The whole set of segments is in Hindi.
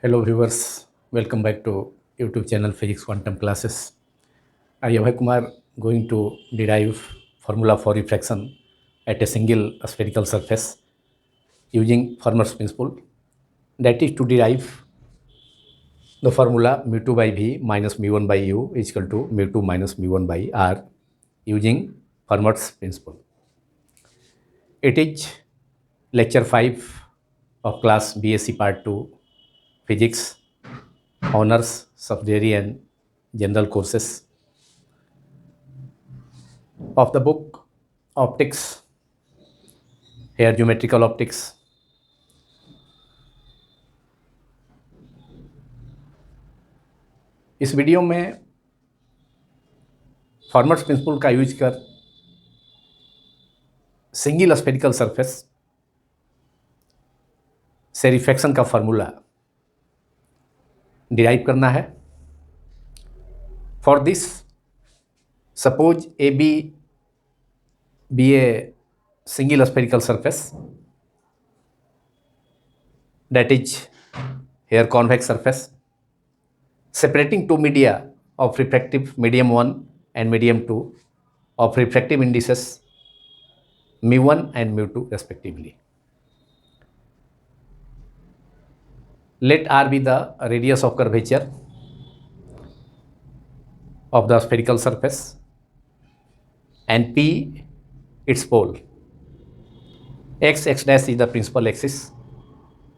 Hello viewers, welcome back to YouTube channel Physics Quantum Classes. I am Abhay Kumar going to derive formula for refraction at a single spherical surface using Fermat's principle. That is to derive the formula mu2 by v minus mu1 by u is equal to mu2 minus mu1 by r using Fermat's principle. It is lecture 5 of class BSc Part 2 Physics, Honors, Subsidiary and General Courses of the book Optics, here Geometrical Optics. इस वीडियो में फॉर्मट्स प्रिंसिपल का यूज कर सिंगल स्फेरिकल सरफेस से रिफ्रैक्शन का फार्मूला डिराइव करना है. For this suppose A B a single spherical surface, that is here convex surface, separating two media of refractive medium 1 and medium 2 of refractive indices mu1 and mu2 respectively. Let r be the radius of curvature of the spherical surface and p its pole. X dash is the principal axis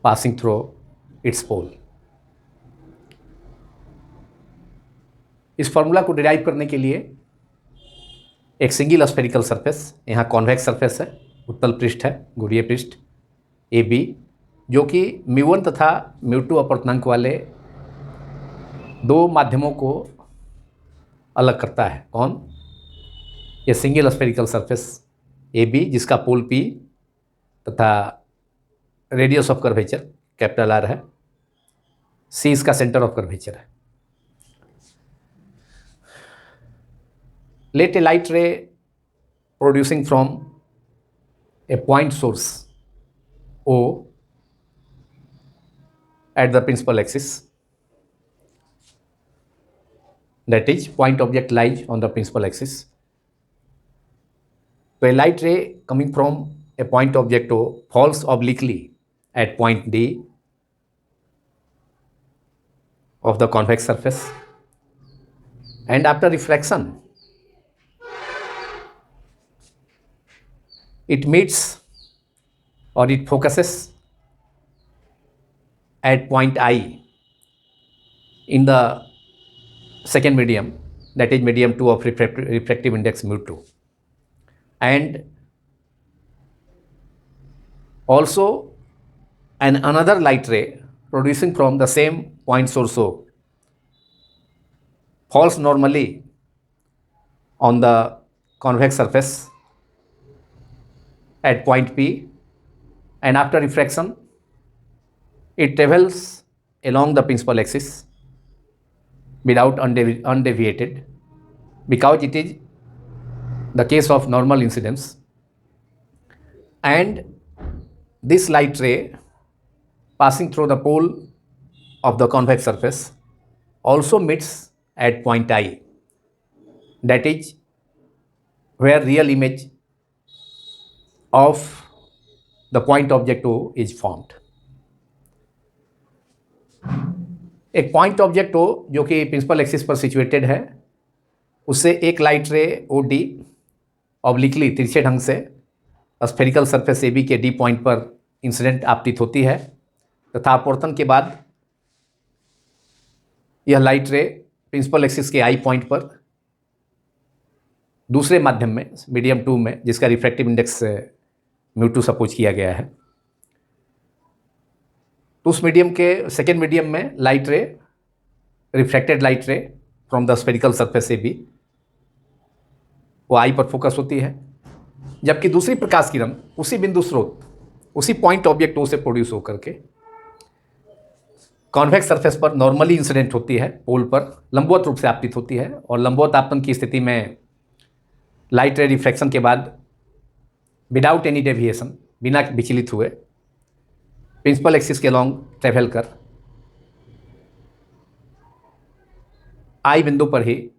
passing through its pole. इस फॉर्मूला को डिराइव करने के लिए एक सिंगल स्फेरिकल सरफेस, यहाँ कॉन्वेक्स सरफेस है, उत्तल पृष्ठ है, गोलीय पृष्ठ ए बी, जो कि mu1 तथा mu2 अपर्तनांक वाले दो माध्यमों को अलग करता है. कौन? ये single spherical surface A B जिसका पोल पी तथा radius of curvature capital R है, सी इसका सेंटर ऑफ कर्वेचर है. Let a light ray producing from a point source O at the principal axis, that is point object lies on the principal axis. So a light ray coming from a point object O falls obliquely at point D of the convex surface, and after refraction it meets or it focuses at point I in the second medium, that is medium 2 of refractive index mu2, and also another light ray producing from the same point source O falls normally on the convex surface at point P, and after refraction it travels along the principal axis without undeviated, because it is the case of normal incidence. And this light ray passing through the pole of the convex surface also meets at point I, that is where real image of the point object O is formed. एक पॉइंट ऑब्जेक्ट हो जो कि प्रिंसिपल एक्सिस पर सिचुएटेड है, उससे एक लाइट रे ओ डी ऑब्लिकली तिरछे ढंग से स्फेरिकल सरफेस ए बी के डी पॉइंट पर इंसिडेंट आपतित होती है, तथा अपवर्तन के बाद यह लाइट रे प्रिंसिपल एक्सिस के आई पॉइंट पर दूसरे माध्यम में मीडियम 2 में, जिसका रिफ्रैक्टिव इंडेक्स mu2 सपोज किया गया है, तो उस मीडियम के सेकेंड मीडियम में light ray, refracted light ray from the spherical surface A B, वो आई पर फोकस होती है, जबकि दूसरी प्रकाश किरण उसी बिंदु स्रोत, उसी पॉइंट ऑब्जेक्ट ओ से प्रोड्यूस होकर के कॉन्वेक्स सरफेस पर नॉर्मली इंसिडेंट होती है, पोल पर लंबवत रूप से आपतित होती है, और लंबवत आपतन की स्थिति में लाइट रे रिफ्रैक्शन के बाद विदाउट एनी डेविएशन, बिना विचलित हुए प्रिंसिपल एक्सिस के लॉन्ग ट्रेवल कर आई बिंदु पर ही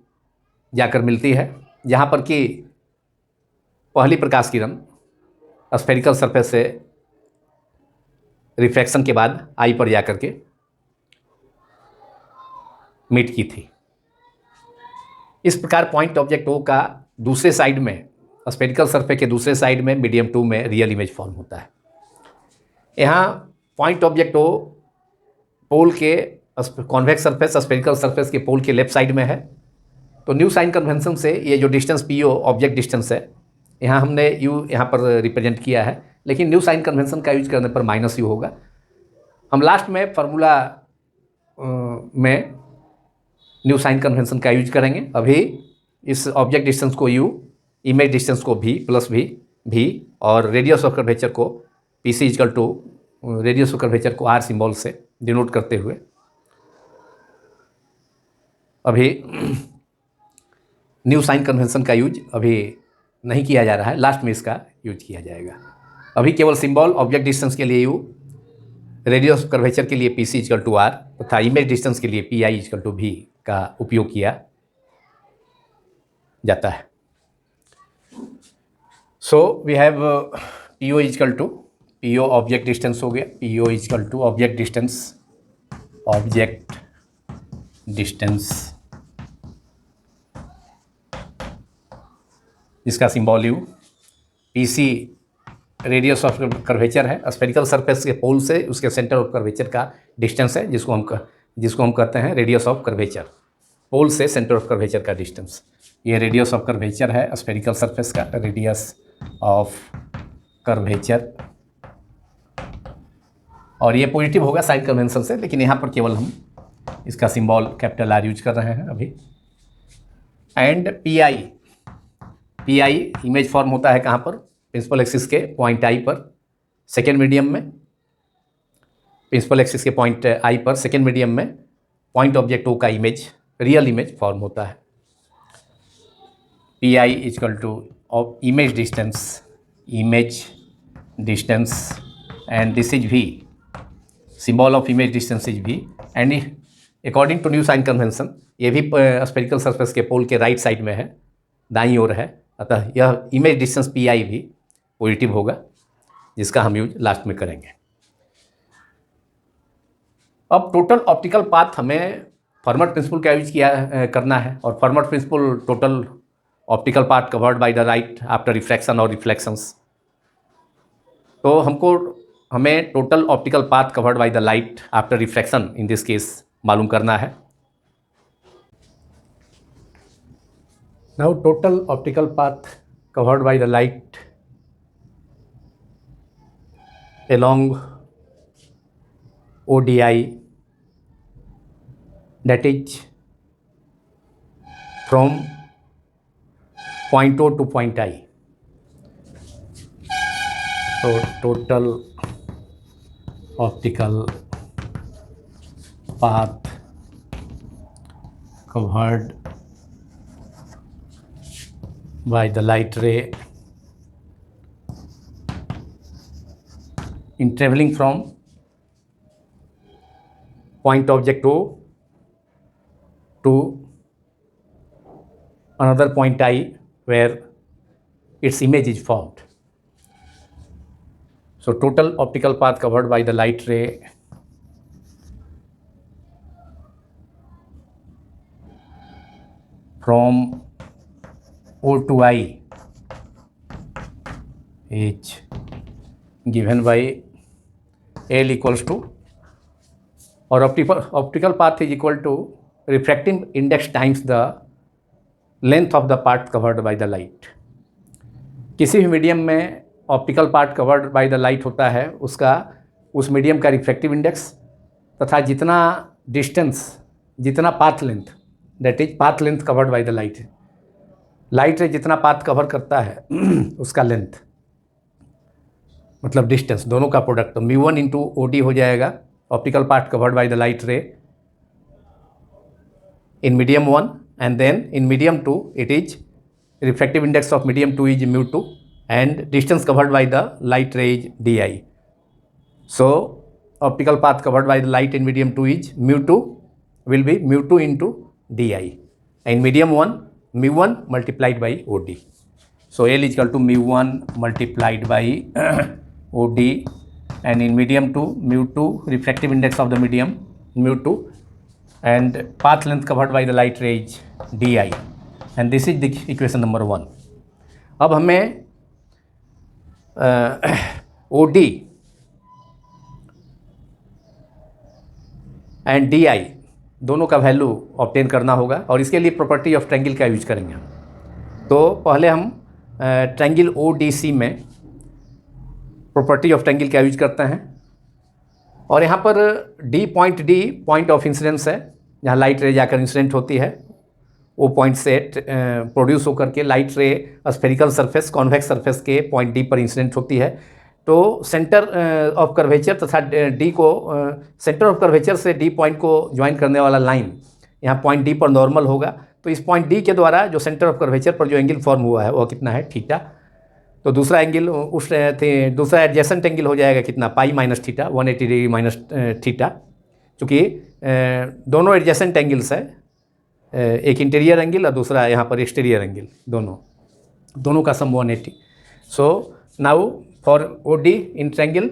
जाकर मिलती है, जहाँ पर कि पहली प्रकाश किरण स्फेरिकल सरफेस से रिफ्रैक्शन के बाद आई पर जाकर के मीट की थी। इस प्रकार पॉइंट ऑब्जेक्ट ओ का दूसरे साइड में, स्फेरिकल सरफेस के दूसरे साइड में मीडियम 2 में रियल इमेज फॉर्म होता है। यहाँ पॉइंट ऑब्जेक्ट ओ पोल के कॉन्वेक्स सरफेस, स्फेरिकल सरफेस के पोल के लेफ्ट साइड में है। तो न्यू साइन कन्वेंशन से ये जो distance P O object distance है, यहाँ हमने यू यहाँ पर रिप्रेजेंट किया है, लेकिन न्यू साइन कन्वेंशन का यूज करने पर माइनस यू होगा। हम लास्ट में फार्मूला में न्यू साइन कन्वेंशन का यूज करेंगे। अभी इस ऑब्जेक्ट डिस्टेंस को यू, इमेज डिस्टेंस को भी प्लस भी और रेडियस ऑफ कर्वेचर को P C equal to radius of curvature को आर सिंबल से डिनोट करते हुए अभी न्यू साइन कन्वेंशन का यूज अभी नहीं किया जा रहा है, लास्ट में इसका यूज किया जाएगा। अभी केवल सिंबल ऑब्जेक्ट डिस्टेंस के लिए यू, रेडियस ऑफ कर्वेचर के लिए P C equal to R तथा इमेज डिस्टेंस के लिए पी आई इक्वल टू भी का उपयोग किया जाता है। So we have P O equal to, P O object distance हो गया, P O equal to object distance इसका symbol u, P C radius of curvature है, स्फेरिकल सरफेस के पोल से उसके सेंटर ऑफ कर्वेचर का डिस्टेंस है, जिसको हम कहते हैं रेडियस ऑफ कर्वेचर, पोल से सेंटर ऑफ कर्वेचर का डिस्टेंस। ये रेडियस ऑफ कर्वेचर है स्फेरिकल सरफेस का, रेडियस ऑफ कर्वेचर, और ये पॉजिटिव होगा साइन कन्वेंशन से, लेकिन यहाँ पर केवल हम इसका सिंबल कैपिटल आर यूज कर रहे हैं अभी। And P I image form होता है कहाँ पर, प्रिंसिपल एक्सिस के पॉइंट आई पर सेकेंड मीडियम में, प्रिंसिपल एक्सिस के पॉइंट आई पर सेकेंड मीडियम में पॉइंट ऑब्जेक्ट ओ का इमेज, रियल इमेज फॉर्म होता है। P I equal to image distance and this is v, symbol of image distance is v, and according to new sign convention ये भी स्फेरिकल सरफेस के पोल के राइट साइड में है, दाईं ओर है, अतः यह इमेज डिस्टेंस पी आई भी पॉजिटिव होगा, जिसका हम यूज लास्ट में करेंगे। अब टोटल ऑप्टिकल पाथ हमें फर्मट प्रिंसिपल का यूज करना है, और Fermat principle total optical path covered by the light after refraction और रिफ्लेक्शंस। तो हमें total optical path covered by the light after refraction in this case मालूम करना है। Now total optical path covered by the light along ODI, that is from point O to point I. So total optical path covered by the light ray in traveling from point object O to another point I where its image is formed. So total optical path covered by the light ray from O to I is given by L equals to, or optical path is equal to refracting index times the length of the part covered by the light. किसी भी मीडियम में optical part covered by the light होता है, उसका उस मीडियम का रिफ्रैक्टिव इंडेक्स तथा जितना डिस्टेंस, जितना path length, that is path length covered by the light रे जितना पाथ कवर करता है उसका लेंथ मतलब डिस्टेंस, दोनों का प्रोडक्ट, तो μ1 इंटू OD हो जाएगा optical part covered by the light ray in medium 1, and then in medium 2 it is refractive index of medium 2 is μ2 and distance covered by the light ray is di. So optical path covered by the light in medium 2 is μ2 will be μ2 into DI. In medium 1, mu1 multiplied by OD. So L is equal to mu1 multiplied by OD, and in medium 2, mu2, refractive index of the medium, mu2, and path length covered by the light ray is DI, and this is the equation number 1. अब हमें OD एंड DI दोनों का वैल्यू ऑब्टेन करना होगा, और इसके लिए प्रॉपर्टी ऑफ ट्रायंगल का यूज करेंगे हम। तो पहले हम ट्रायंगल ODC में प्रॉपर्टी ऑफ ट्रायंगल का यूज करते हैं, और यहाँ पर D पॉइंट ऑफ इंसिडेंस है, जहाँ लाइट रे जाकर इंसिडेंट होती है, वो पॉइंट से प्रोड्यूस होकर के लाइट रे स्फेरिकल सरफेस, कॉन्वेक्स सरफेस के पॉइंट D पर इंसिडेंट होती है। तो सेंटर ऑफ कर्वेचर तथा D को सेंटर ऑफ कर्वेचर से D पॉइंट को ज्वाइन करने वाला लाइन यहाँ पॉइंट D पर नॉर्मल होगा। तो इस पॉइंट D के द्वारा जो सेंटर ऑफ कर्वेचर पर जो एंगल फॉर्म हुआ है वो कितना है, थीटा। तो दूसरा एंगल दूसरा एडजेसेंट एंगल हो जाएगा कितना, पाई minus theta, 180 degree minus theta. चूँकि दोनों एडजेसेंट एंगल्स है, एक इंटीरियर एंगल और दूसरा यहाँ पर एक्सटीरियर एंगल, दोनों का सम 180। So now for OD in triangle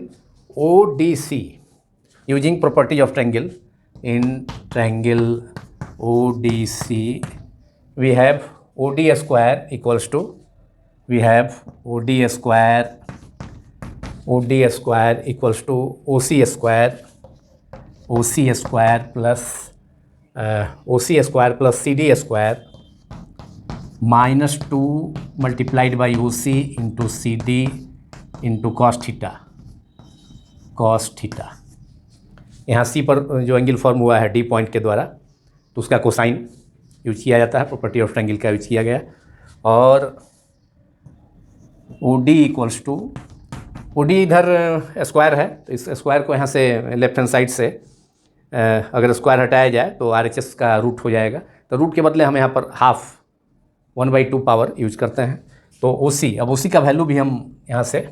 ODC, using property of triangle, in triangle ODC we have OD square equals to, we have OD square equals to OC square plus CD square minus 2 multiplied by OC into CD into cos theta. यहाँ C पर जो एंगल फॉर्म हुआ है D पॉइंट के द्वारा, तो उसका कोसाइन यूज किया जाता है, प्रॉपर्टी ऑफ ट्रायंगल का यूज किया गया। और OD इक्वल्स टू, OD इधर स्क्वायर है, तो इस स्क्वायर को यहाँ से लेफ्ट हैंड साइड से अगर स्क्वायर हटाया जाए तो RHS का रूट हो जाएगा। तो रूट के बदले हम यहाँ पर हाफ 1/2 पावर यूज करते हैं। तो OC, अब OC का वैल्यू भी हम यहाँ से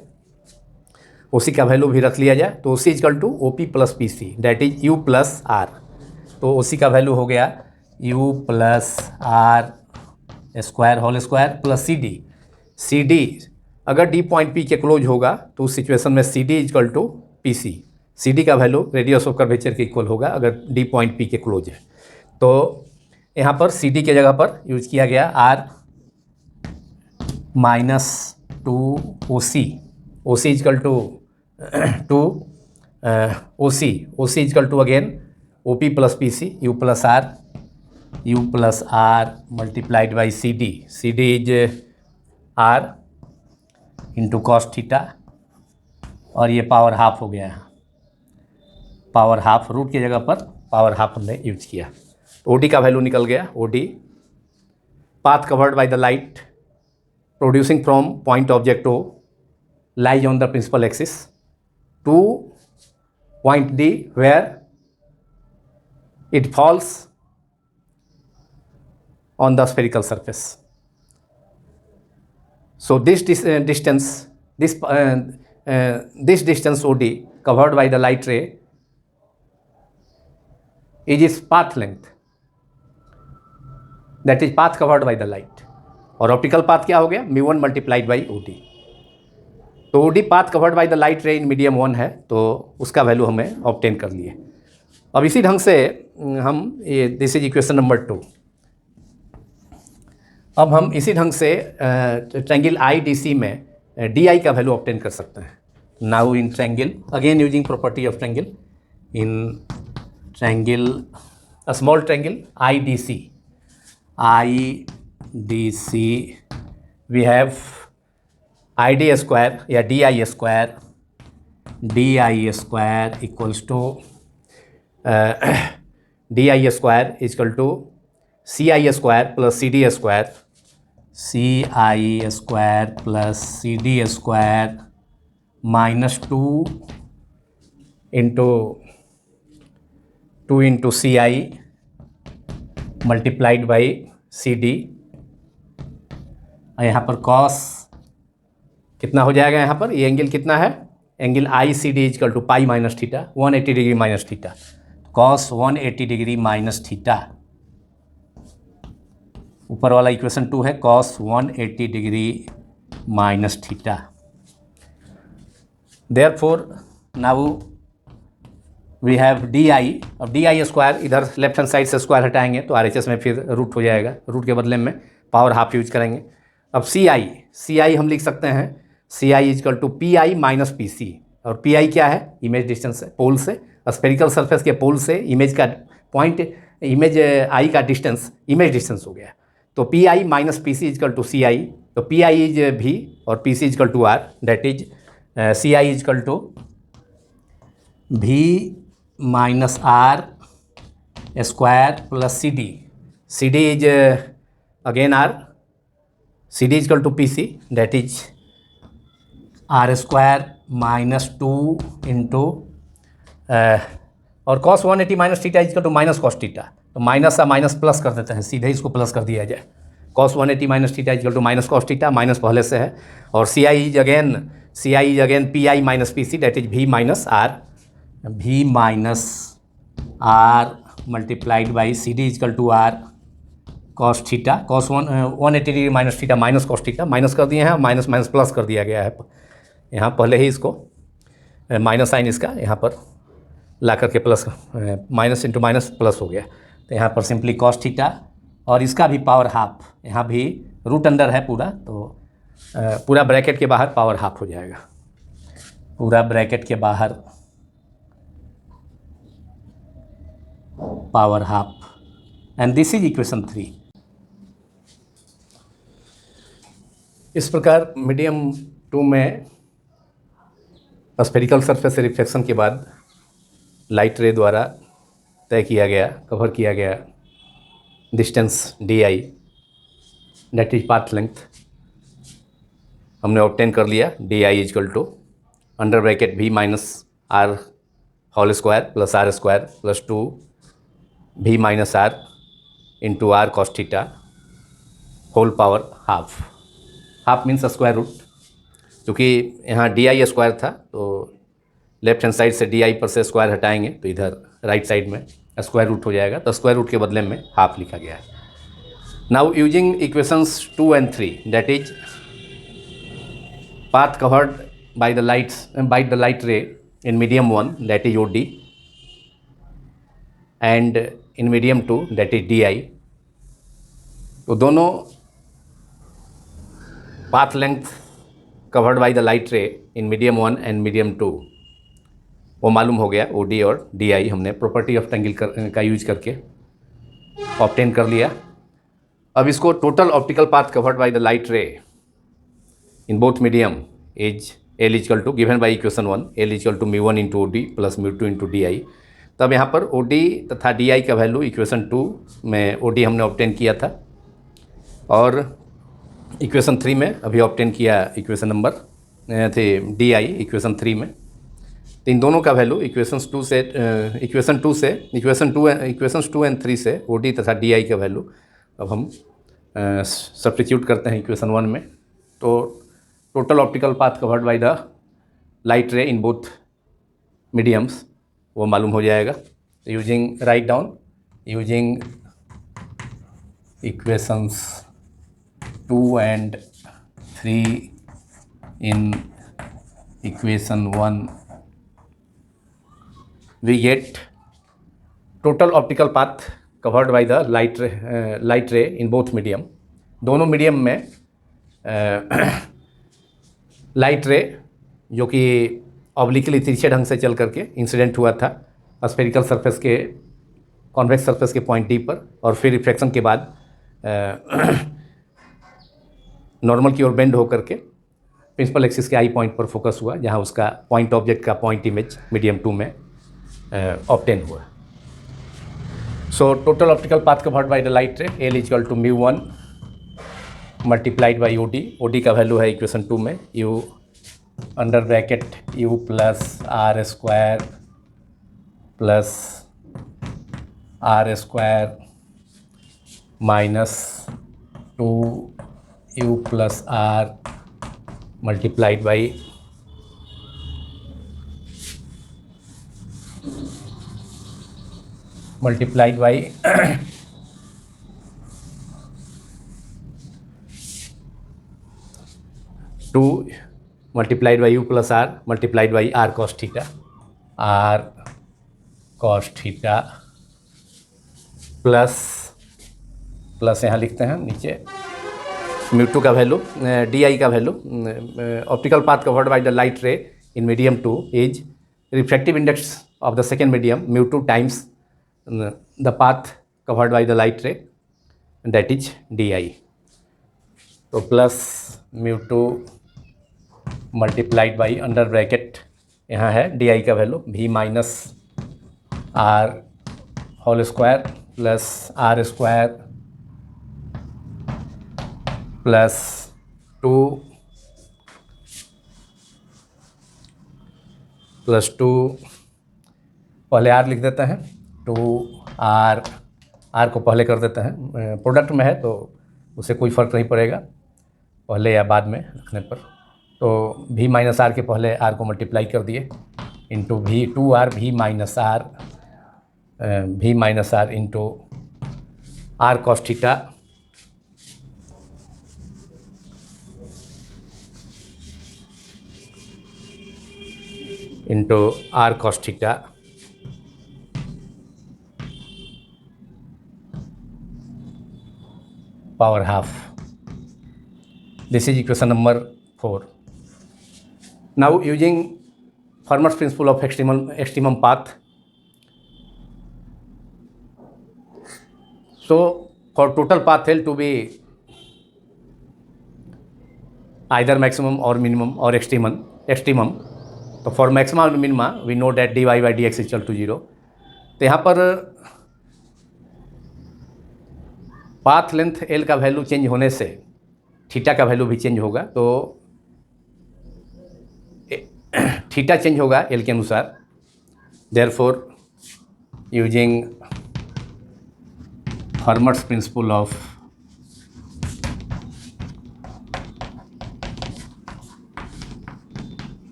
OC का वैल्यू भी रख लिया जाए, तो OC equal to OP plus PC, that is U plus R। तो OC का वैल्यू हो गया U plus R square whole square plus CD अगर D पॉइंट P के क्लोज होगा तो उस सिचुएशन में CD equal to PC, CD का वैल्यू रेडियस ऑफ कर्वेचर के इक्वल होगा अगर D पॉइंट P के क्लोज है। तो यहाँ पर CD के जगह पर यूज किया गया R minus 2 OC equal to OC equal to again OP plus PC, U plus R multiplied by CD is R into cos theta, और ये पावर हाफ हो गया है, पावर हाफ, रूट की जगह पर पावर हाफ हमने यूज किया। तो OD का वैल्यू निकल गया, OD path covered by the light producing from point object O lies on the principal axis to point D where it falls on the spherical surface. So this distance OD covered by the light ray is its path length, that is path covered by the light। और ऑप्टिकल पाथ क्या हो गया, mu1 मल्टीप्लाइड बाई OD। तो OD path covered by the light ray in medium 1 है, तो उसका वैल्यू हमें ऑब्टेन कर लिए। अब इसी ढंग से हम ये दिस इज इक्वेशन नंबर 2। अब हम इसी ढंग से ट्रायंगल IDC में DI का वैल्यू ऑब्टेन कर सकते हैं। Now in triangle, again using property of triangle, in triangle small triangle IDC we have ID square या DI square equals to DI square is equal to CI square plus CD square, CI square plus CD square minus 2 into CI multiplied by CD। यहाँ पर कॉस कितना हो जाएगा, यहाँ पर ये एंगल कितना है, angle ICD equal to pi minus theta, 180 degree minus theta, cos 180 degree minus theta ऊपर वाला इक्वेशन 2 है cos 180 degree minus theta. Therefore now we have D I. अब डी आई स्क्वायर, इधर लेफ्ट हैंड साइड से स्क्वायर हटाएंगे तो आर एच एस में फिर रूट हो जाएगा, रूट के बदले में पावर हाफ यूज करेंगे। अब सी आई हम लिख सकते हैं C I equal to P I minus P C. और पी आई क्या है? इमेज डिस्टेंस है पोल से, स्फेरिकल सरफेस के पोल से इमेज का पॉइंट, इमेज आई का डिस्टेंस इमेज डिस्टेंस हो गया। तो P I minus P C equal to C I. तो पी आई इज भी और P C equal to R, that is C I equal to v minus R square plus C D. C D is again R, C D equal to P C, that is R square minus 2 into और cos 180 minus theta equal to minus cos theta. तो माइनस या माइनस प्लस कर देते हैं, सीधे इसको प्लस कर दिया जाए। Cos 180 minus theta equal to minus cos theta, minus पहले से है। और C I is again P I minus P C, that is v minus R multiplied by C D equal to R cos theta. Cos 180 degree minus theta minus cos theta, minus कर दिए हैं, माइनस माइनस प्लस कर दिया गया है। यहाँ पहले ही इसको माइनस साइन इसका यहाँ पर ला करके plus, minus into minus plus हो गया। तो यहाँ पर सिंपली कॉस थीटा और इसका भी पावर हाफ, यहाँ भी रूट अंडर है पूरा, तो पूरा ब्रैकेट के बाहर पावर हाफ हो जाएगा, पूरा ब्रैकेट के बाहर power half. And this is equation 3। इस प्रकार मीडियम 2 में स्फेरिकल सरफेस से रिफ्लेक्शन के बाद लाइट रे द्वारा तय किया गया, कवर किया गया distance D I, that is path length, हमने ऑब्टेन कर लिया। D I equal to under bracket v minus R whole square plus R square plus 2 v minus R into R cos theta whole power half. Half means square root, क्योंकि यहाँ डी आई स्क्वायर था तो लेफ्ट हैंड साइड से डी आई पर से स्क्वायर हटाएंगे तो इधर राइट साइड में स्क्वायर रूट हो जाएगा, तो स्क्वायर रूट के बदले में हाफ लिखा गया है। Now using equations 2 and 3, that is path covered by the light ray in medium 1, that is OD, and in medium 2, that is DI। तो दोनों path length covered by the light ray in medium 1 and medium 2 वो मालूम हो गया। OD और DI हमने प्रॉपर्टी ऑफ ट्रायंगल का यूज करके ऑब्टेन कर लिया। अब इसको total optical path covered by the light ray in both medium is L equal to given by equation 1, L equal to μ1 into OD plus μ2 into DI। तब यहाँ पर OD तथा DI का वैल्यू इक्वेशन 2 में OD हमने ऑब्टेन किया था और इक्वेशन 3 में अभी ऑब्टेन किया इक्वेशन नंबर थे DI इक्वेशन 3 में। तो इन दोनों का वैल्यू इक्वेशन 2 एंड 3 से OD तथा DI का वैल्यू अब हम सब्स्टिट्यूट करते हैं इक्वेशन 1 में। तो total optical path covered by the light ray in both mediums वो मालूम हो जाएगा। Using write down using equations 2 and 3 in equation 1 we get total optical path covered by the light ray in both medium. दोनों मीडियम में लाइट रे जो कि ऑब्लिकली तिरछे ढंग से चल करके इंसिडेंट हुआ था स्फेरिकल सरफेस के कॉन्वेक्स सरफेस के पॉइंट डी पर और फिर रिफ्लेक्शन के बाद नॉर्मल की ओर बेंड होकर के प्रिंसिपल एक्सिस के आई पॉइंट पर फोकस हुआ, जहां उसका पॉइंट ऑब्जेक्ट का पॉइंट इमेज मीडियम 2 में ऑब्टेन हुआ। So total optical path covered by the light ray L equal to μ1 multiplied by OD का वैल्यू है इक्वेशन 2 में U under bracket U plus R square minus 2U plus R multiplied by multiplied by u plus R multiplied by R cos theta plus यहाँ लिखते हैं नीचे म्यू2 का वैल्यू डी आई का value optical path covered by the light ray in medium 2 is refractive index of the second medium mu two times the path covered by the light ray that is D I. तो plus mu two multiplied by under bracket यहाँ है डी आई का value v minus R whole square plus R square plus 2 पहले आर लिख देते हैं 2 आर को पहले कर देते हैं, प्रोडक्ट में है तो उसे कोई फ़र्क नहीं पड़ेगा पहले या बाद में रखने पर। तो भी माइनस आर के पहले आर को मल्टीप्लाई कर दिए इंटू भी 2r भी minus R into R cos theta into R cos theta power half. This is equation number 4. Now using Fermat's principle of extremum path, so for total path L to be either maximum or minimum or extremum, तो for maximum and minima we know that dy by dx is equal to 0। तो यहाँ पर पाथ लेंथ L का वैल्यू चेंज होने से थीटा का वैल्यू भी चेंज होगा, तो थीटा चेंज होगा एल के अनुसार। Therefore using Fermat's principle of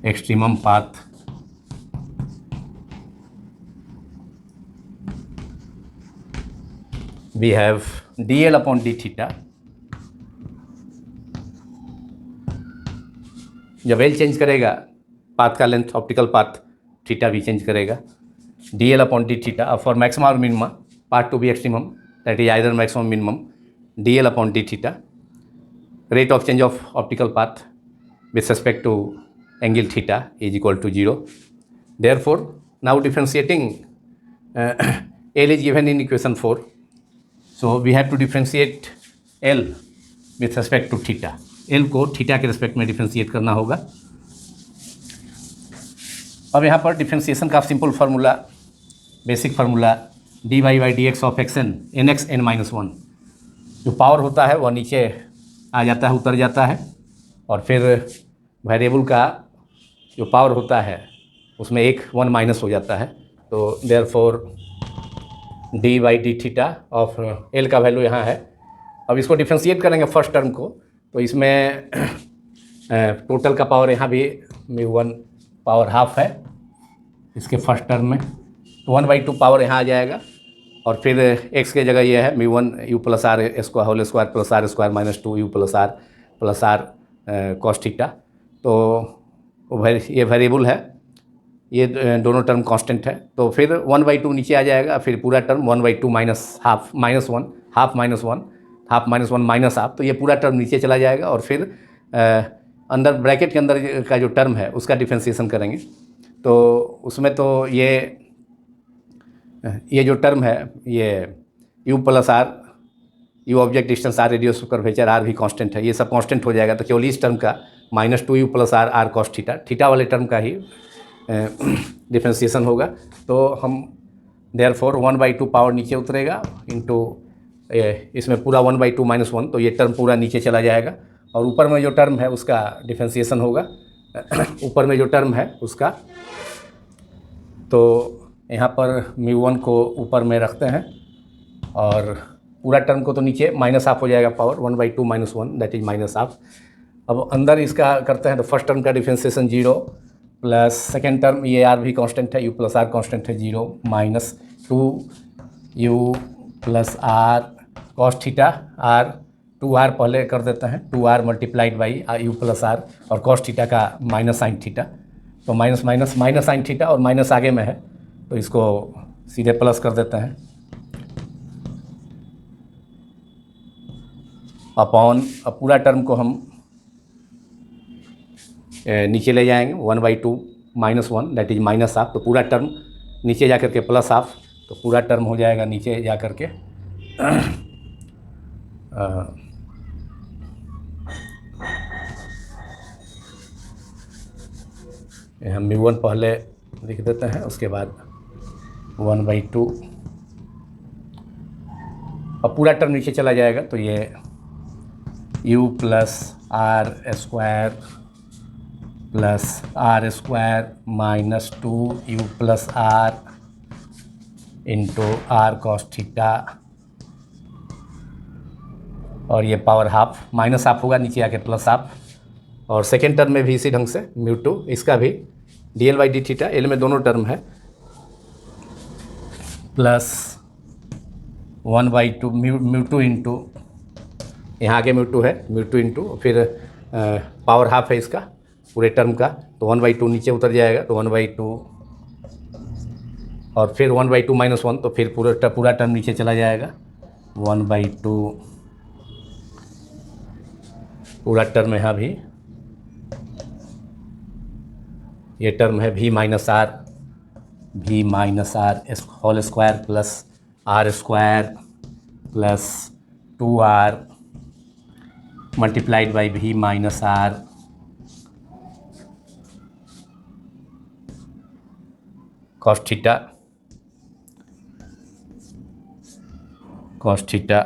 extremum path we have D L upon D theta. जब एल चेंज करेगा पाथ का लेंथ ऑप्टिकल पाथ थीटा भी चेंज करेगा D L upon D theta. For maximum और minimum path to be extremum that is either maximum minimum D L upon D theta. Rate of change of optical path with respect to angle theta is equal to 0। Therefore now differentiating L is given in equation 4, so we have to differentiate L with respect to theta. L को थीटा के रिस्पेक्ट में डिफ्रेंशिएट करना होगा। अब यहाँ पर डिफ्रेंशिएशन का simple formula, basic formula d y by d x of x n x n minus 1। जो पावर होता है वह नीचे आ जाता है, उतर जाता है, और फिर वेरिएबल का जो पावर होता है उसमें एक 1 माइनस हो जाता है। तो therefore D by D theta of L का वैल्यू यहाँ है। अब इसको डिफ्रेंशिएट करेंगे फर्स्ट टर्म को, तो इसमें टोटल का पावर यहाँ भी μ1 पावर हाफ है इसके फर्स्ट टर्म में, तो 1/2 पावर यहाँ आ जाएगा, और फिर x के जगह ये है μ1 u plus R square whole square plus R square minus 2 u plus R cos theta. तो ये वेरिएबल है, ये दोनों टर्म कांस्टेंट है, तो फिर 1/2 नीचे आ जाएगा, फिर पूरा term 1/2 minus half minus 1 half minus 1 half minus 1 minus half, तो ये पूरा टर्म नीचे चला जाएगा, और फिर अंदर ब्रैकेट के अंदर का जो टर्म है उसका डिफ्रेंशिएशन करेंगे। तो उसमें तो ये जो टर्म है ये u plus R, u object distance R radius curvature R भी कांस्टेंट है, ये सब कांस्टेंट हो जाएगा। तो केवल इस टर्म का -2u plus R R cos theta वाले टर्म का ही डिफ्रेंशिएशन होगा। तो हम देयरफॉर 1/2 पावर नीचे उतरेगा इंटू इसमें पूरा 1/2 माइनस 1, तो ये टर्म पूरा नीचे चला जाएगा, और ऊपर में जो टर्म है उसका डिफ्रेंशिएशन होगा ऊपर में जो टर्म है उसका। तो यहाँ पर μ1 को ऊपर में रखते हैं, और पूरा टर्म को तो नीचे माइनस हाफ हो जाएगा power 1/2 minus 1 that is minus half. अब अंदर इसका करते हैं तो फर्स्ट टर्म का डिफ्रेंशिएशन 0 प्लस सेकेंड टर्म ये आर भी कांस्टेंट है, u प्लस आर कांस्टेंट है 0 minus 2u plus R cos theta R two R पहले कर देते हैं, two R multiplied by u plus R और कॉस थीटा का माइनस साइन थीटा, तो minus minus minus sine theta और माइनस आगे में है तो इसको सीधे प्लस कर देते हैं अपॉन, अब पूरा टर्म को हम नीचे ले जाएंगे 1/2 -1 दैट इज माइनस हाफ, तो पूरा टर्म नीचे जा कर के प्लस हाफ, तो पूरा टर्म हो जाएगा नीचे जा कर के हम μ1 पहले लिख देते हैं, उसके बाद 1/2 और पूरा टर्म नीचे चला जाएगा, तो ये u plus R square minus 2u plus R into R cos theta, और ये पावर हाफ, माइनस हाफ होगा नीचे आके प्लस हाफ, और सेकेंड टर्म में भी इसी ढंग से μ2, इसका भी dl by D theta, L में दोनों टर्म है, प्लस 1/2 μ2 इंटू, यहाँ आगे μ2 है, μ2 इंटू फिर पावर हाफ है इसका पूरे टर्म का, तो 1/2 नीचे उतर जाएगा, तो 1/2 और फिर 1/2 -1, तो फिर पूरा टर्म नीचे चला जाएगा, 1/2 पूरा टर्म यहाँ भी, ये टर्म है v minus R whole square plus R square plus 2r multiplied by v minus R cos theta.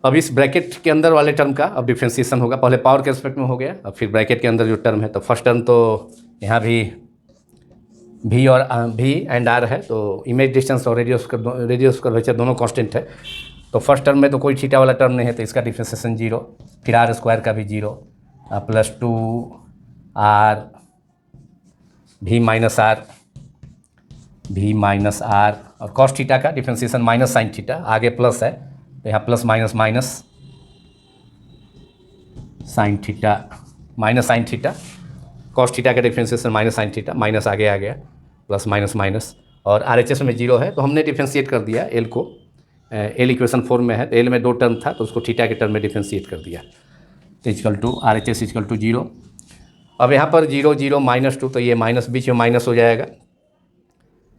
अब इस ब्रैकेट के अंदर वाले टर्म का अब डिफ्रेंसिएशन होगा, पहले पावर के रिस्पेक्ट में हो गया, अब फिर ब्रैकेट के अंदर जो टर्म है, तो फर्स्ट टर्म तो यहाँ भी v और v एंड r है, तो इमेज डिस्टेंस और रेडियस कर्वेचर दोनों कांस्टेंट है, तो फर्स्ट टर्म में तो कोई थीटा वाला टर्म नहीं है, तो इसका डिफ्रेंसिएशन 0, फिर आर स्क्वायर का भी 0 plus 2r v minus R और कॉस थीटा का डिफ्रेंसिएशन माइनस साइन थीटा, आगे प्लस है तो यहाँ plus minus minus sine theta minus sine theta, cos theta का differentiation minus sine theta, minus आगे आ गया प्लस माइनस माइनस, और RHS में 0 है, तो हमने डिफ्रेंशिएट कर दिया एल को, एल इक्वेशन 4 में है, तो एल में 2 टर्म था तो उसको थीटा के टर्म में डिफ्रेंशिएट कर दिया, तो equal to RHS equal to 0। अब यहाँ पर 0 0 -2, तो ये माइनस बीच में माइनस हो जाएगा,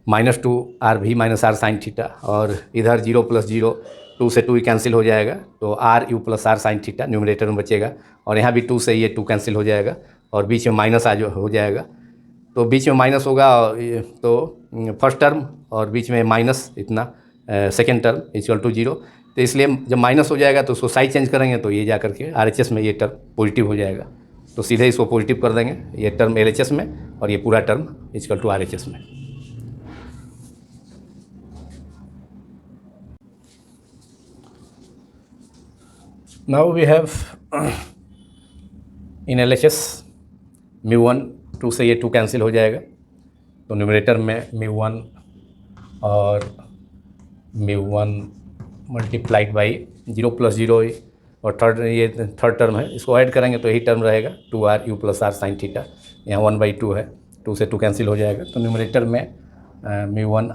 -2r v minus R sine theta, और इधर 0 + 0 2 से 2 ही कैंसिल हो जाएगा, तो r u plus R sine theta numerator में बचेगा, और यहाँ भी 2 से ये 2 कैंसिल हो जाएगा, और बीच में माइनस हो जाएगा, तो बीच में माइनस होगा, तो फर्स्ट टर्म और बीच में माइनस इतना सेकेंड टर्म इक्वल टू 0, तो इसलिए जब माइनस हो जाएगा तो उसको साइड चेंज करेंगे, तो ये जा करके RHS में ये टर्म पॉजिटिव हो जाएगा, तो सीधे इसको पॉजिटिव कर देंगे, ये टर्म LHS में और ये पूरा टर्म इक्वल टू RHS में। Now we have in LHS μ1 2 से ये 2 कैंसिल हो जाएगा, तो न्यूमरेटर में μ1 और μ1 मल्टीप्लाइड बाई 0 + 0 और थर्ड टर्म है, इसको ऐड करेंगे तो यही टर्म रहेगा 2r u plus R sine theta, यहाँ 1/2 है, 2 से 2 कैंसिल हो जाएगा, तो न्यूमरेटर में μ1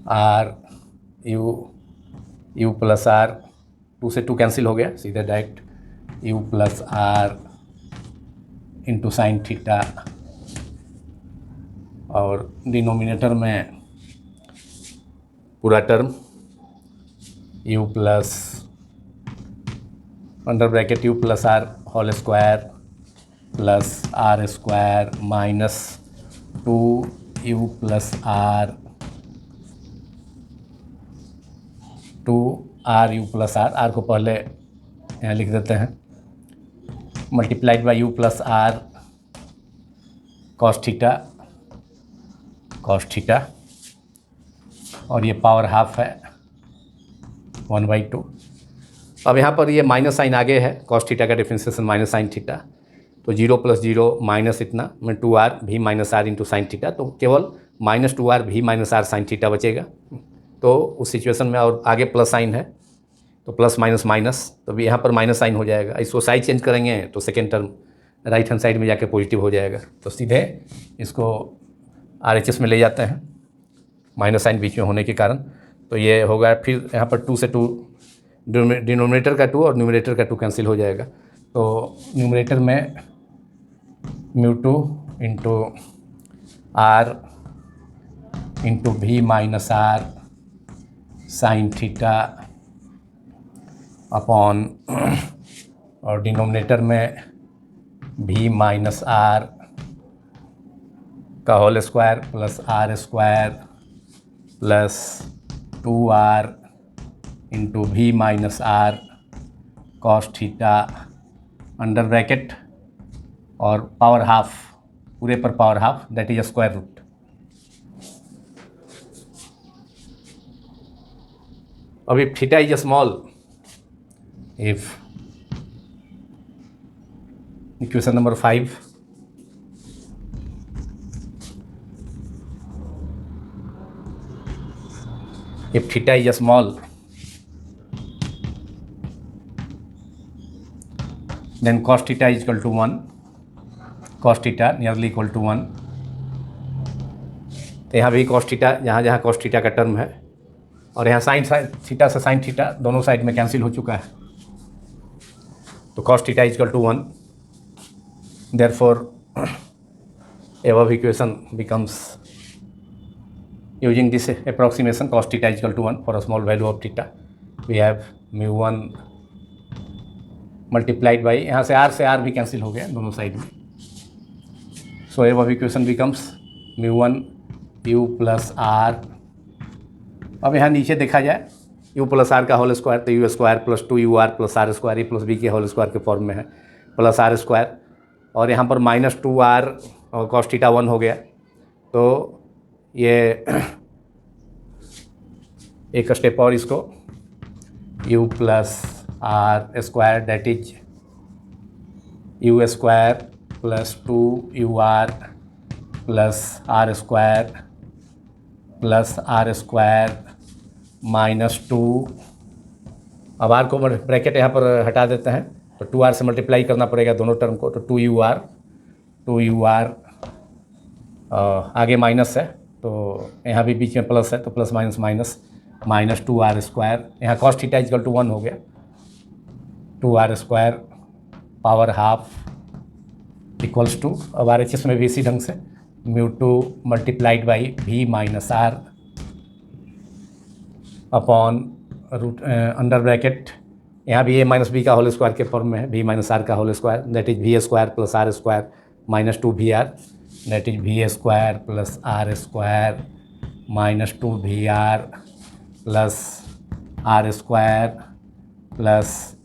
r u प्लस आर 2 से 2 कैंसिल हो गया, सीधे direct u plus R into sine theta, और डिनोमिनेटर में पूरा term u plus under bracket u plus R whole square plus R square minus 2u plus R 2r u plus R को पहले यहाँ लिख देते हैं, multiplied by u plus R cos theta, और ये पावर हाफ है 1/2। अब यहाँ पर ये माइनस साइन आगे है, कॉस थीटा का डिफ्रेंसिएशन माइनस साइन थीटा, तो 0 + 0 माइनस इतना में 2r v minus R into sine theta, तो केवल -2r v minus R sine theta बचेगा, तो उस सिचुएशन में, और आगे प्लस साइन है, तो प्लस माइनस माइनस, तो भी यहाँ पर माइनस साइन हो जाएगा। इसको साइड चेंज करेंगे तो second term right hand side में जाके पॉजिटिव हो जाएगा। तो सीधे इसको RHS में ले जाते हैं माइनस साइन बीच में होने के कारण। तो ये होगा, फिर यहाँ पर 2 से 2 डिनोमिनेटर का 2 और न्यूमरेटर का 2 कैंसिल हो जाएगा। तो न्यूमरेटर में μ2 into R into V minus R sine theta upon, और डिनोमिनेटर में V माइनस R का whole square plus R square plus 2R into V minus R cos theta under bracket और पावर हाफ, पूरे पर power half, that is square root. अभी theta is small, if equation number 5, if theta is small, then cos theta is equal to 1, cos theta nearly equal to 1। तो यहाँ भी cos theta, जहाँ जहाँ cos theta का टर्म है, और यहाँ साइन थीटा से साइन थीटा दोनों साइड में कैंसिल हो चुका है। तो cos theta is equal to 1, therefore above equation becomes, using this approximation, cos theta is equal to 1 for a small value of theta, we have μ1 multiplied by, यहाँ से R भी कैंसिल हो गया दोनों साइड में। So above equation becomes μ1 u plus R। अब यहाँ नीचे देखा जाए u प्लस R का होल स्क्वायर, तो u square plus 2ur plus R square, a plus b के होल स्क्वायर के फॉर्म में है, प्लस R स्क्वायर, और यहाँ पर माइनस 2R और cos थीटा 1 हो गया। तो ये एक स्टेप और, इसको u plus R square that is u square plus 2ur plus R square plus R square minus 2। अब R को ब्रैकेट यहाँ पर हटा देते हैं, तो 2R से मल्टीप्लाई करना पड़ेगा दोनों टर्म को। तो 2ur आगे माइनस है, तो यहाँ भी बीच में प्लस है, तो plus minus minus, minus 2R square, यहाँ cos थीटा इक्वल टू 1 हो गया, 2R square power half equals to, अब RHS में भी इसी ढंग से μ2 multiplied by V minus R upon root under bracket, यहाँ भी a माइनस बी का होल स्क्वायर के फॉर्म में है, V माइनस R का whole square that is V square plus R square minus 2VR that is V square plus R square minus 2VR plus R square plus,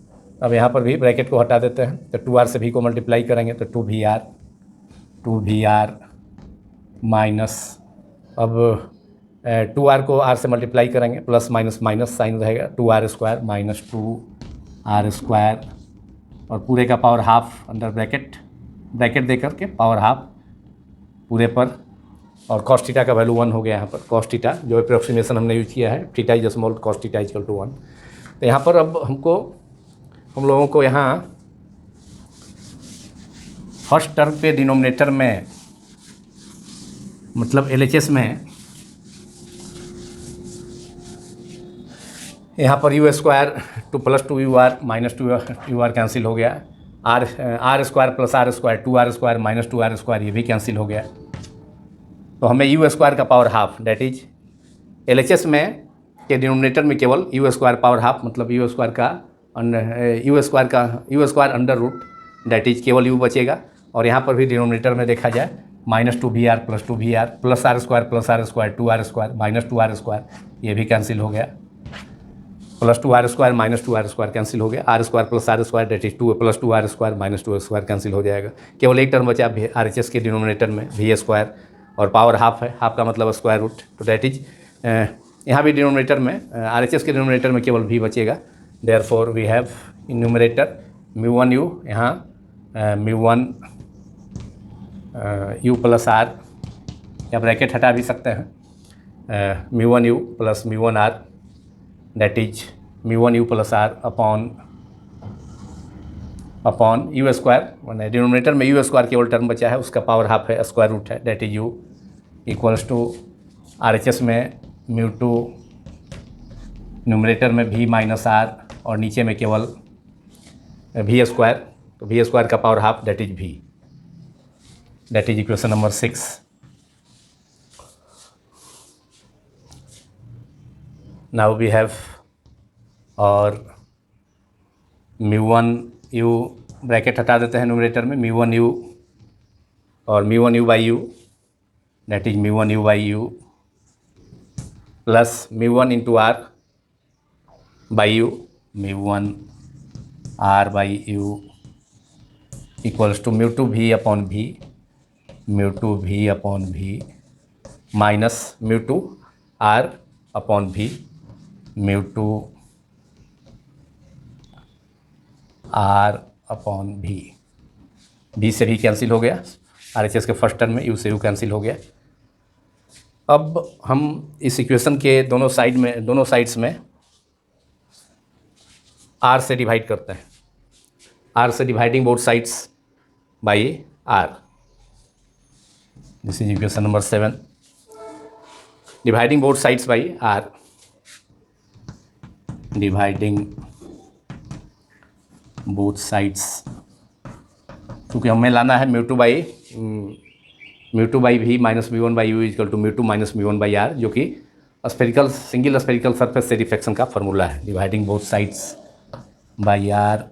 अब यहाँ पर भी ब्रैकेट को हटा देते हैं, तो 2R से V को मल्टीप्लाई करेंगे तो 2VR माइनस, अब 2R को R से मल्टीप्लाई करेंगे, प्लस माइनस माइनस साइन रहेगा, 2R square minus 2R square, और पूरे का power half under bracket, bracket दे करके पावर हाफ पूरे पर, और cos थीटा का वैल्यू 1 हो गया यहाँ पर। cos थीटा जो अप्रोक्सीमेशन हमने यूज किया है, theta is small cos theta is equal to 1। तो यहाँ पर अब हम लोगों को यहाँ फर्स्ट टर्म पे डिनोमिनेटर में, मतलब LHS में, यहाँ पर u square 2 plus 2ur minus 2ur cancel हो गया, R square plus R square 2R square minus 2R square ये भी कैंसिल हो गया। तो हमें u स्क्वायर का power half that is LHS में के डिनोमिनेटर में केवल u स्क्वायर पावर हाफ, मतलब u square under root that is केवल u बचेगा, और यहाँ पर भी डिनोमिनेटर में देखा जाए minus 2VR plus 2VR plus R square 2R square minus 2R square ये भी कैंसिल हो गया, plus 2R square minus 2R square cancel हो गया, R square plus R square that is 2 plus 2R square minus 2R square cancel हो जाएगा। केवल एक टर्म बचा RHS के डिनोमिनेटर में V स्क्वायर, और पावर हाफ है, हाफ का मतलब स्क्वायर रूट, तो दैट इज यहाँ भी डिनोमिनेटर में RHS के डिनोमिनेटर में केवल V बचेगा। Therefore we have in numerator μ1u, यहाँ μ1 u प्लस R, या ब्रैकेट हटा भी सकते हैं, μ1u plus μ1R that is mu1 u plus R upon u square, मैंने डिनोमिनेटर में यू स्क्वायर केवल टर्म बचा है, उसका पावर हाफ है, स्क्वायर रूट है, that is u equals to RHS में mu2 न्यूमरेटर में v माइनस आर और नीचे में केवल v स्क्वायर, तो v स्क्वायर का power half that is v, that is equation number 6। Now we have और mu1 u ब्रैकेट हटा देते हैं न्यूमरेटर में, mu1 u और mu1 u by u, that is mu1 u by u plus mu1 into R by u, mu1 r by u equals to mu2 v upon v, mu2 v upon v minus mu2 r upon v, mu2 r upon v, v से भी कैंसिल हो गया, RHS के फर्स्ट टर्म में u से u कैंसिल हो गया। अब हम इस इक्वेशन के दोनों साइड्स में r से डिवाइड करते हैं, r से dividing both sides by r, this is equation number 7, dividing both sides by r, dividing both sides, क्योंकि हमें लाना है mu2 by v minus mu1 by u equal to mu2 minus mu1 by r, जो कि सिंगल स्फेरिकल सरफेस से रिफ्लेक्शन का फॉर्मूला है। Dividing both sides by r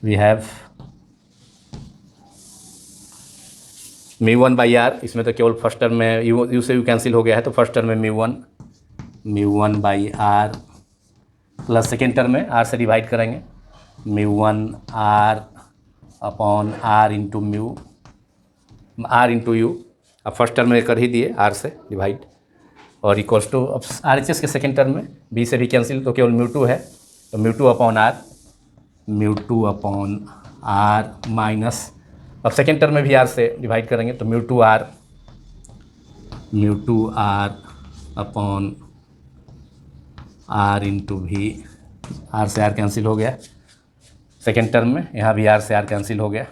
we have mu1 by r, इसमें तो केवल फर्स्ट टर्म में u से u कैंसिल हो गया है, तो फर्स्ट टर्म में mu1 by r plus second term में r से डिवाइड करेंगे, mu1 r upon r into u, अब फर्स्ट टर्म में कर ही दिए r से डिवाइड, और इक्वल्स टू अब RHS के सेकेंड टर्म में b से भी कैंसिल, तो केवल mu2 है, तो mu2 अपॉन r माइनस, अब सेकेंड टर्म में भी r से डिवाइड करेंगे, तो mu2 r upon r into v, r से r कैंसिल हो गया सेकेंड टर्म में, यहाँ भी r से r कैंसिल हो गया।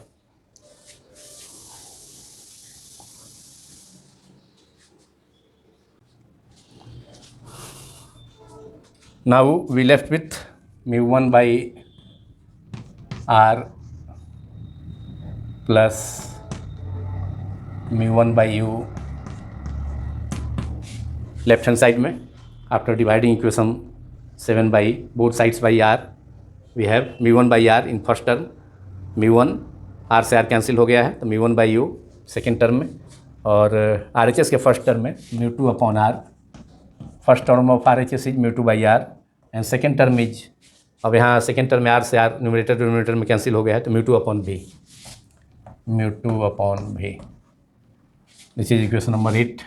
Now we left with mu1 by r plus mu1 by u left hand side में, after dividing equation 7 by both sides by r, we have mu1 by r in first term, mu1 r से r कैंसिल हो गया है, तो mu1 by u second term में, और RHS के फर्स्ट टर्म में mu2 upon r, first term of RHS is mu2 by r and second term is, अब यहाँ सेकेंड टर्म में r से r न्यूमरेटर में कैंसिल हो गया है, तो mu2 upon v, this is equation number 8।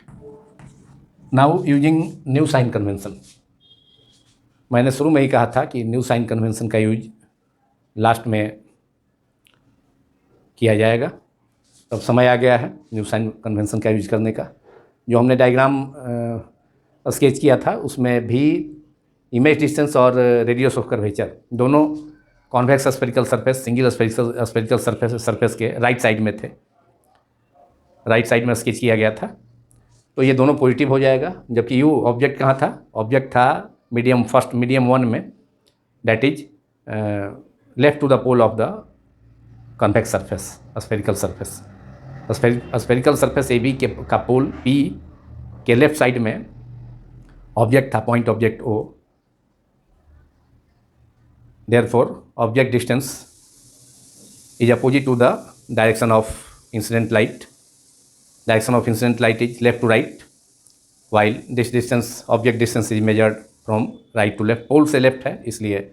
Now using new sign convention, मैंने शुरू में ही कहा था कि न्यू साइन कन्वेंशन का यूज लास्ट में किया जाएगा, अब समय आ गया है न्यू साइन कन्वेंशन का यूज करने का। जो हमने डायग्राम स्केच किया था उसमें भी इमेज डिस्टेंस और रेडियस ऑफ कर्वेचर दोनों convex spherical surface, single spherical surface के राइट साइड में थे, राइट साइड में स्केच किया गया था, तो ये दोनों पॉजिटिव हो जाएगा। जबकि यू ऑब्जेक्ट कहाँ था, ऑब्जेक्ट था मीडियम 1 में, that is left to the pole of the convex surface, spherical surface. Spherical surface AB का पोल P के लेफ्ट साइड में ऑब्जेक्ट था, point object O, therefore object distance is opposite to the direction of incident light. Direction of incident light is left to right, while this distance, object distance is measured from right to left. पोल से लेफ्ट है, इसलिए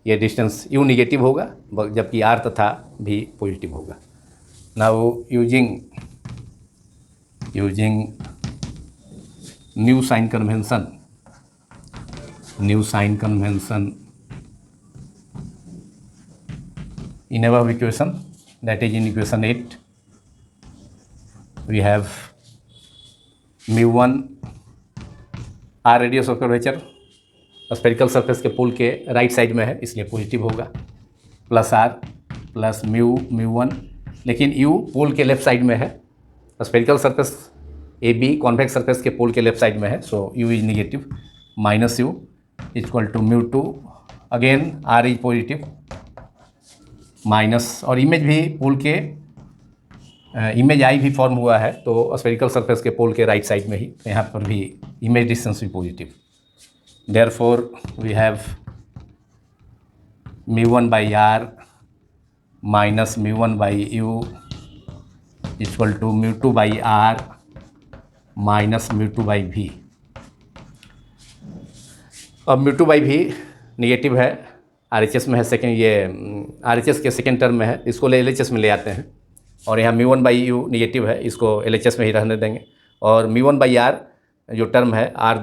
ये डिस्टेंस U निगेटिव होगा, जबकि R तथा भी पॉजिटिव होगा। Now using new sign convention in above equation, that is in equation 8, we have mu1 R radius of curvature spherical surface के पोल के राइट साइड में है, इसलिए पॉजिटिव होगा, प्लस आर प्लस म्यू 1, लेकिन यू पोल के लेफ्ट साइड में है, spherical surface A B convex surface के पोल के लेफ्ट साइड में है, so u is negative, minus u equal to mu 2, again R is positive, minus, और इमेज भी पोल के इमेज आई भी फॉर्म हुआ है तो स्फेरिकल सरफेस के पोल के राइट साइड में ही, तो यहाँ पर भी इमेज डिस्टेंस भी positive, therefore we have mu 1 by R minus mu 1 by u equal to mu 2 by R minus mu 2 by v. अब म्यू 2 बाई भी निगेटिव है, RHS में है, सेकेंड ये RHS के सेकेंड टर्म में है, इसको LHS में ले आते हैं, और यहाँ म्यू 1 बाई यू निगेटिव है, इसको LHS में ही रहने देंगे, और म्यू 1 बाई आर जो टर्म है, आर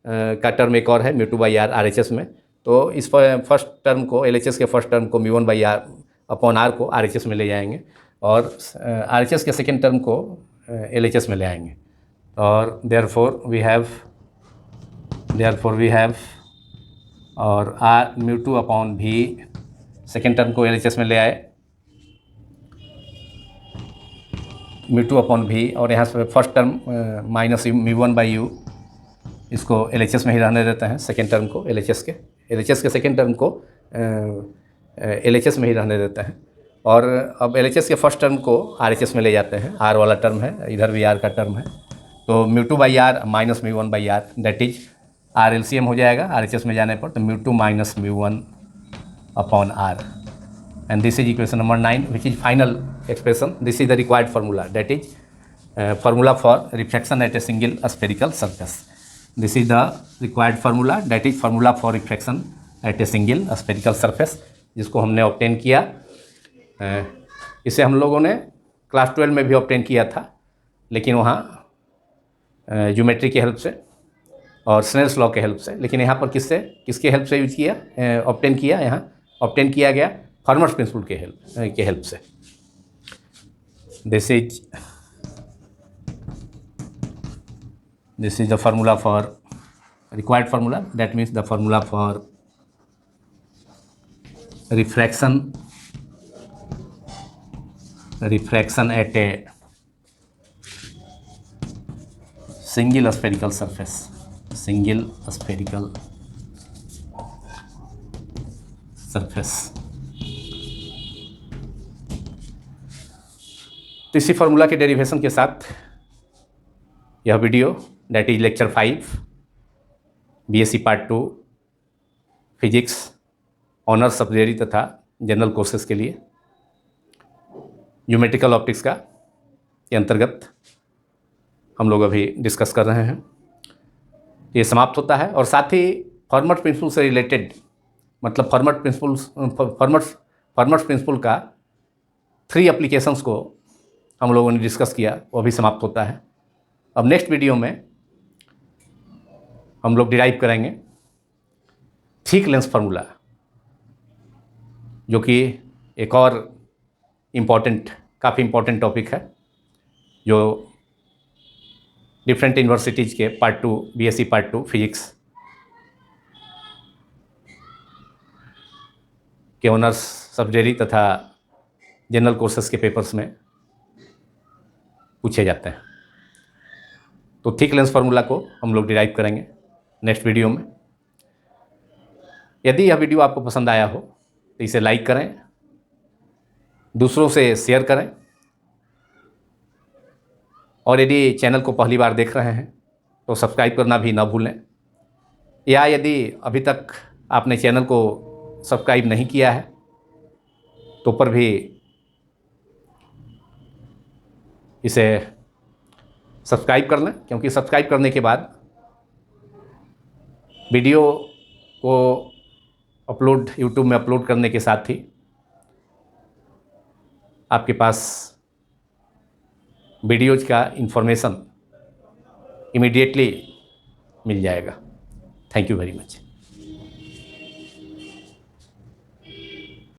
का टर्म एक और है म्यू 2 बाई आर RHS में, तो इस फर्स्ट टर्म को LHS के फर्स्ट टर्म को mu 1 by R upon R को RHS में ले जाएंगे, और RHS के सेकेंड टर्म को LHS में ले आएंगे, और देयरफॉर वी हैव और आर म्यू 2 अपॉन भी, सेकेंड टर्म को LHS में ले आए, म्यू 2 अपॉन भी, और यहाँ से first term minus mu 1 by you, इसको LHS में ही रहने देते हैं, सेकेंड टर्म को LHS के सेकेंड टर्म को LHS में ही रहने देते हैं, और अब LHS के फर्स्ट टर्म को RHS में ले जाते हैं, आर वाला टर्म है, इधर भी आर का टर्म है, तो mu 2 by R minus mu 1 by R, that is R LCM हो जाएगा RHS में जाने पर, तो mu 2 minus mu 1 upon R, and this is equation number 9, which is final expression. This is the required formula, that is formula for refraction at a single spherical surface. This is the required formula, that is formula for refraction at a single spherical surface, जिसको हमने ऑब्टेन किया, इसे हम लोगों ने क्लास 12 में भी ऑब्टेन किया था, लेकिन वहाँ ज्योमेट्री की हेल्प से और स्नेल्स लॉ के हेल्प से, लेकिन यहाँ पर किसके हेल्प से यूज किया, ऑब्टेन किया, यहाँ ऑब्टेन किया गया फर्मर्स प्रिंसिपल के हेल्प से। This is the formula for required formula, that means the formula for refraction at a single spherical surface, तो इसी फार्मूला के डेरिवेशन के साथ यह video, that is lecture 5 BSc part 2 physics honours subsidiary तथा जनरल कोर्सेज के लिए ज्योमेट्रिकल ऑप्टिक्स का के अंतर्गत हम लोग अभी डिस्कस कर रहे हैं, ये समाप्त होता है। और साथ ही फॉर्मर्स प्रिंसिपल से रिलेटेड, मतलब फॉर्मर्स प्रिंसिपल का 3 एप्लीकेशंस को हम लोगों ने डिस्कस किया, वो भी समाप्त होता है। अब नेक्स्ट वीडियो में हम लोग डिराइव करेंगे थिक लेंस फार्मूला, जो कि एक और काफ़ी इम्पॉर्टेंट टॉपिक है, जो डिफरेंट यूनिवर्सिटीज़ के पार्ट 2 BSc पार्ट 2 फिजिक्स के ऑनर्स सब्सिडियरी तथा जनरल कोर्सेज के पेपर्स में पूछे जाते हैं। तो थिक लेंस फार्मूला को हम लोग डिराइव करेंगे नेक्स्ट वीडियो में। यदि यह वीडियो आपको पसंद आया हो तो इसे लाइक करें, दूसरों से शेयर करें, और यदि चैनल को पहली बार देख रहे हैं तो सब्सक्राइब करना भी ना भूलें, या यदि अभी तक आपने चैनल को सब्सक्राइब नहीं किया है तो ऊपर भी इसे सब्सक्राइब कर लें, क्योंकि सब्सक्राइब करने के बाद वीडियो को यूट्यूब में अपलोड करने के साथ ही आपके पास वीडियोज का इन्फॉर्मेशन इमीडिएटली मिल जाएगा। Thank you very much.